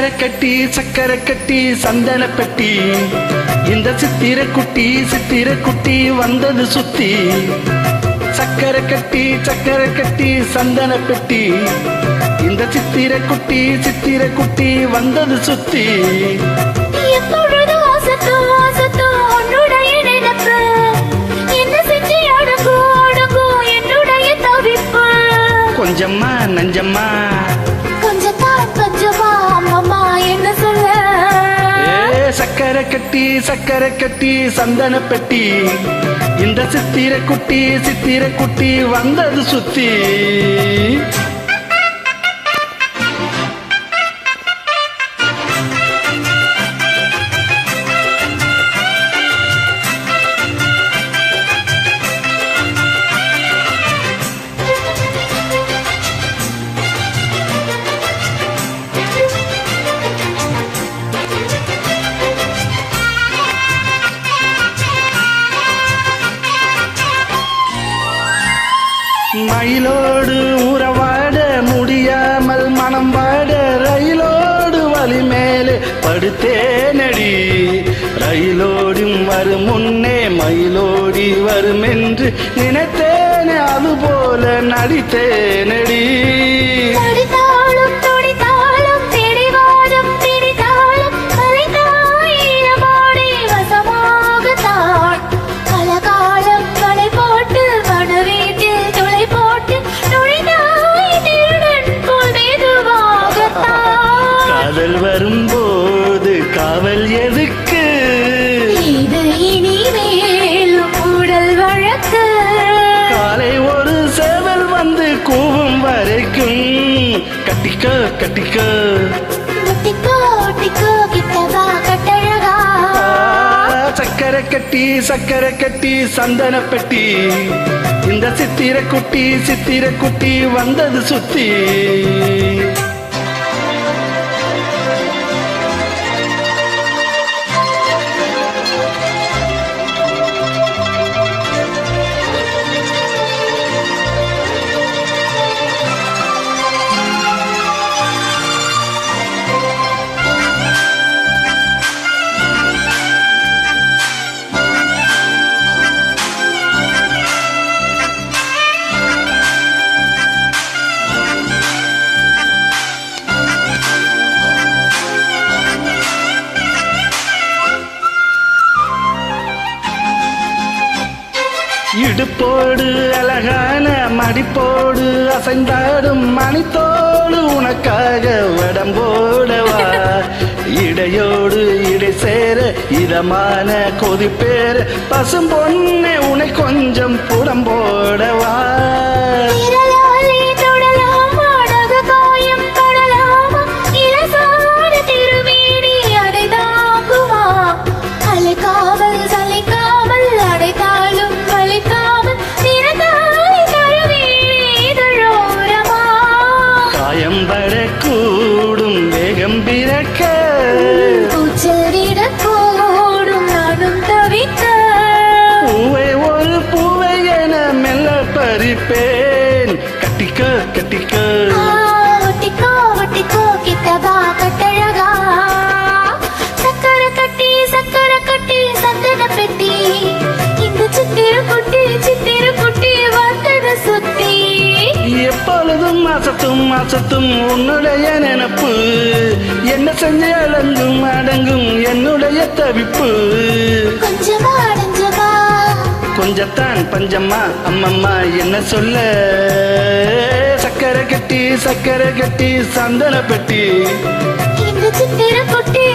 சக்கரை கட்டி சந்தன பெட்டி இந்த சித்திர குட்டி வந்தது சுத்தி சக்கரை கட்டி சந்தன பெட்டி இந்த சித்திர குட்டி வந்தது சுத்தி கொஞ்சம்மா நஞ்சம்மா சக்கரை கட்டி சந்தன பெட்டி இந்த சித்திர குட்டி வந்தது சுத்தி மயிலோடு உறவாட முடியாமல் மனம் வாட ரயிலோடு வழி மேலே படுத்தேனடி ரயிலோடும் வரும் முன்னே மயிலோடி வரும் என்று நினைத்தேனே அதுபோல நடித்தேனடி வரும்போது காவல் எதுக்கு இது இனிமேல் உடல் வழக்கு காலை ஒரு சேவல் வந்து கூவும் வரைக்கும் கட்டிக்கோ கிட்டவா கட்டழகா சக்கரை கட்டி சந்தன பெட்டி இந்த சித்திர குட்டி வந்தது சுத்தி இடுப்போடு அழகான மடிப்போடு அசைந்தாடும் மணித்தோடு உனக்காக வடம்போடவா இடையோடு இடை சேர இதமான கொதிப்பேர பசும் பொண்ணே உனை கொஞ்சம் புடம்போடவா கூடும் வேகம் பிறக்க கூடும் நானும் தவிக்க பூவை ஒரு பூவை என மெல்ல பறிப்பேன் கட்டிக்கோ கிட்டவா கட்டழகா சக்கரை கட்டி சந்தன பெட்டி இந்த சித்திர குட்டி வந்தது சுத்தி எப்பொழுதும் மாசத்தும் உன்னுடைய நினப்பு என்ன செஞ்ச அடங்கும் என்னுடைய தவிப்பு கொஞ்சத்தான் பஞ்சம்மா அம்மம்மா என்ன சொல்ல சக்கரை கட்டி சந்தன பெட்டி இந்த சித்திர குட்டி